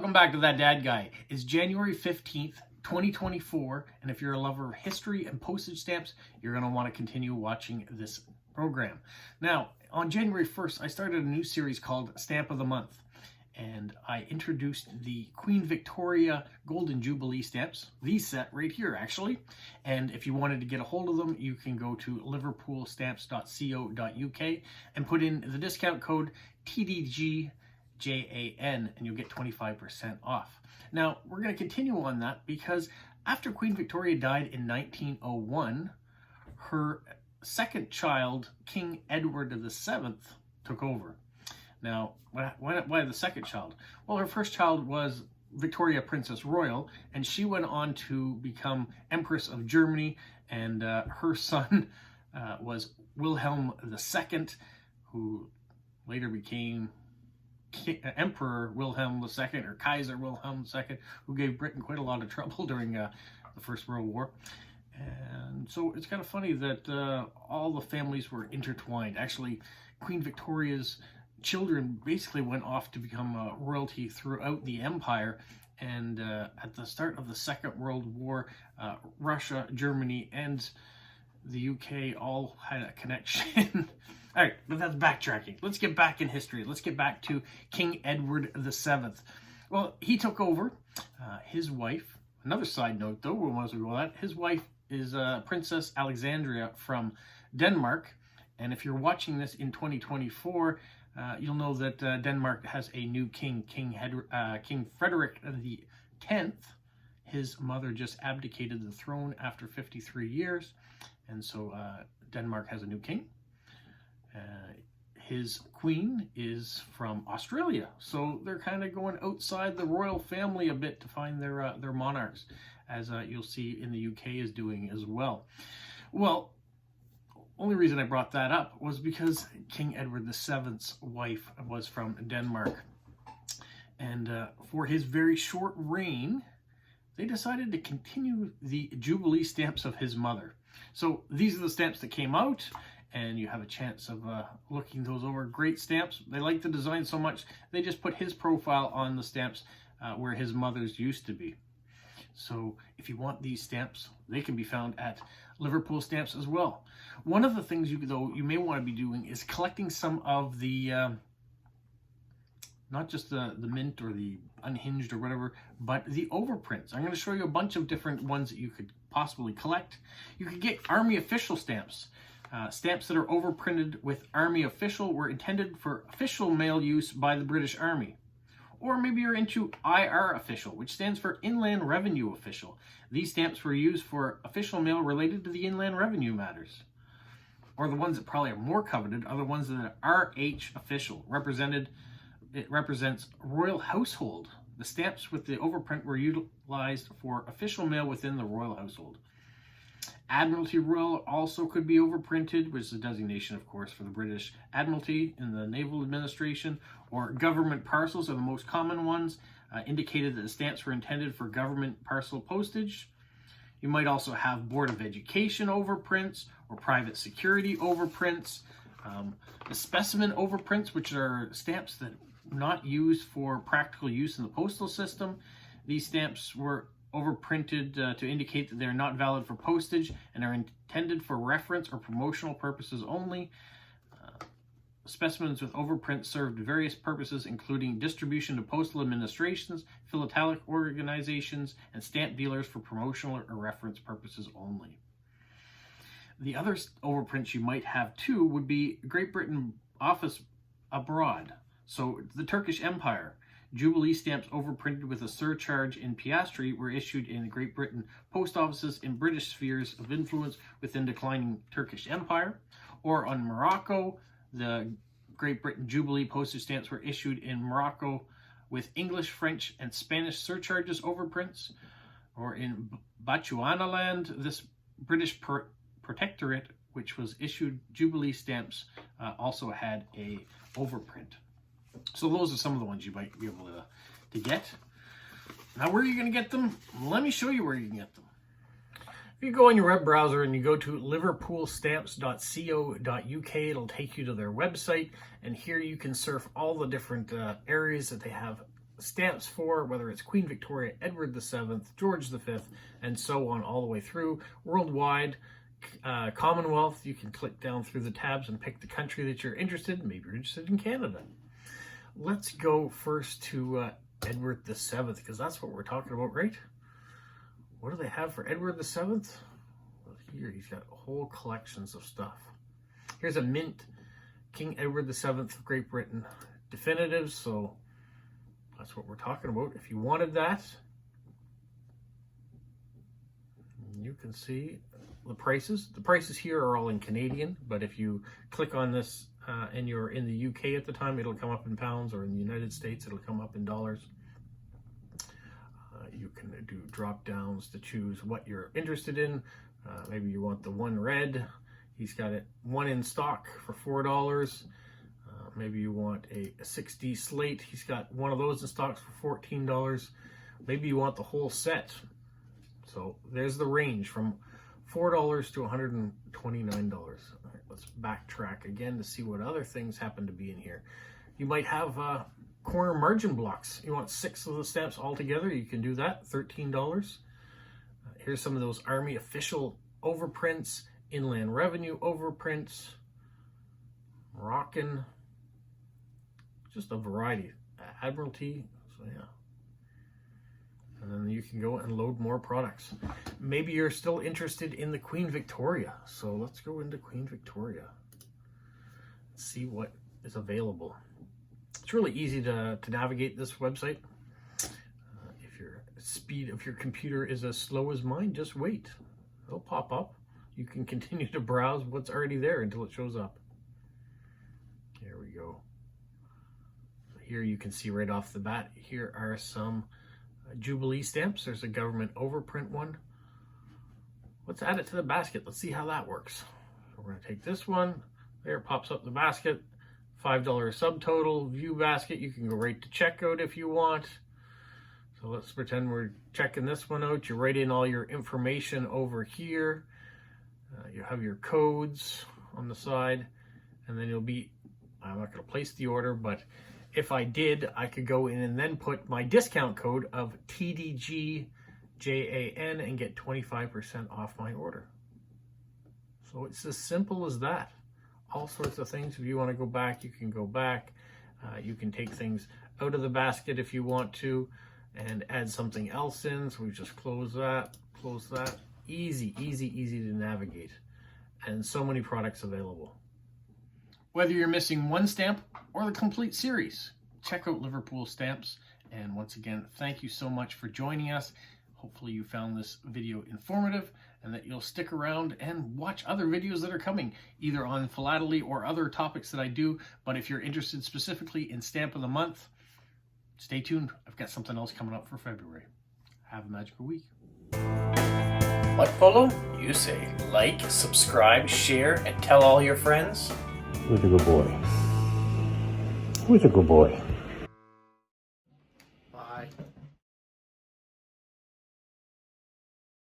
welcome back to That Dad Guy. It's January 15th, 2024, and if you're a lover of history and postage stamps, you're going to want to continue watching this program. Now, on January 1st, I started a new series called Stamp of the Month, and I introduced the Queen Victoria Golden Jubilee stamps, these set right here, actually. And if you wanted to get a hold of them, you can go to liverpoolstamps.co.uk and put in the discount code TDGJAN, and you'll get 25% off. Now, we're going to continue on that because after Queen Victoria died in 1901, her second child, King Edward VII, took over. Now, why the second child? Well, her first child was Victoria Princess Royal, and she went on to become Empress of Germany, and her son was Wilhelm II, who later became Emperor Wilhelm II, or Kaiser Wilhelm II, who gave Britain quite a lot of trouble during the First World War. And so it's kind of funny that all the families were intertwined. Actually, Queen Victoria's children basically went off to become royalty throughout the empire, and at the start of the Second World War, Russia, Germany, and the UK all had a connection. All right, but that's backtracking. Let's get back in history. Let's get back to King Edward VII. Well, he took over. His wife, another side note though, once we go that, his wife is Princess Alexandria from Denmark. And if you're watching this in 2024, you'll know that Denmark has a new king, King Frederick X. His mother just abdicated the throne after 53 years, and so Denmark has a new king. His queen is from Australia, so they're kind of going outside the royal family a bit to find their monarchs, as you'll see in the UK is doing as well. Well, only reason I brought that up was because King Edward VII's wife was from Denmark. And for his very short reign, they decided to continue the Jubilee stamps of his mother. So these are the stamps that came out, and you have a chance of looking those over. Great stamps. They like the design so much, they just put his profile on the stamps where his mother's used to be. So if you want these stamps, they can be found at Liverpool Stamps as well. One of the things you may want to be doing is collecting some of the, not just the mint or the unhinged or whatever, but the overprints. I'm going to show you a bunch of different ones that you could possibly collect. You could get Army official stamps. Stamps that are overprinted with Army official were intended for official mail use by the British Army. Or maybe you're into IR official, which stands for Inland Revenue Official. These stamps were used for official mail related to the inland revenue matters. Or the ones that probably are more coveted are the ones that are RH official. It represents royal household. The stamps with the overprint were utilized for official mail within the royal household. Admiralty Royal also could be overprinted, which is a designation, of course, for the British Admiralty in the Naval Administration, or government parcels are the most common ones, indicated that the stamps were intended for government parcel postage. You might also have Board of Education overprints or private security overprints. The specimen overprints, which are stamps that are not used for practical use in the postal system. These stamps were overprinted to indicate that they're not valid for postage and are intended for reference or promotional purposes only. Specimens with overprint served various purposes, including distribution to postal administrations, philatelic organizations, and stamp dealers for promotional or reference purposes only. The other overprints you might have too would be Great Britain office abroad. So the Turkish Empire. Jubilee stamps overprinted with a surcharge in piastri were issued in Great Britain post offices in British spheres of influence within declining Turkish Empire. Or on Morocco, the Great Britain Jubilee postage stamps were issued in Morocco with English, French, and Spanish surcharges overprints. Or in Bechuanaland, this British protectorate, which was issued Jubilee stamps, also had a overprint. So those are some of the ones you might be able to get. Now, where are you going to get them? Let me show you where you can get them. If you go on your web browser and you go to liverpoolstamps.co.uk, it'll take you to their website, and here you can surf all the different areas that they have stamps for, whether it's Queen Victoria, Edward VII, George V, and so on all the way through. Worldwide, Commonwealth, you can click down through the tabs and pick the country that you're interested in. Maybe you're interested in Canada. Let's go first to Edward VII, because that's what we're talking about, right? What do they have for Edward VII? Well, here he's got whole collections of stuff. Here's a mint King Edward VII of Great Britain definitive, so that's what we're talking about. If you wanted that, you can see the prices. The prices here are all in Canadian, but if you click on this and you're in the UK at the time, it'll come up in pounds, or in the United States, it'll come up in dollars. You can do drop downs to choose what you're interested in. Maybe you want the one red. He's got it one in stock for $4. Maybe you want a 6D slate. He's got one of those in stock for $14. Maybe you want the whole set. So there's the range from $4 to $129. All right, let's backtrack again to see what other things happen to be in here. You might have corner margin blocks. You want 6 of the stamps all together, you can do that, $13. Here's some of those Army official overprints, Inland Revenue overprints, Moroccan, just a variety. Admiralty, so yeah. And then you can go and load more products. Maybe you're still interested in the Queen Victoria. So let's go into Queen Victoria. See what is available. It's really easy to navigate this website. If your speed of your computer is as slow as mine, just wait. It'll pop up. You can continue to browse what's already there until it shows up. There we go. Here you can see right off the bat, here are some Jubilee stamps. There's a government overprint one. Let's add it to the basket. Let's see how that works. So we're going to take this one. There, pops up the basket. $5 subtotal, view basket. You can go right to checkout if you want. So let's pretend we're checking this one out. You write in all your information over here. You have your codes on the side, and then I'm not going to place the order, but if I did, I could go in and then put my discount code of TDGJAN and get 25% off my order. So it's as simple as that. All sorts of things. If you want to go back, you can go back. You can take things out of the basket if you want to and add something else in. So we just close that, close that. Easy, easy, easy to navigate. And so many products available. Whether you're missing one stamp or the complete series, check out Liverpool Stamps. And once again, thank you so much for joining us. Hopefully you found this video informative and that you'll stick around and watch other videos that are coming, either on Philately or other topics that I do. But if you're interested specifically in Stamp of the Month, stay tuned. I've got something else coming up for February. Have a magical week. What, Polo? You say like, subscribe, share, and tell all your friends? Who's a good boy? Who's a good boy?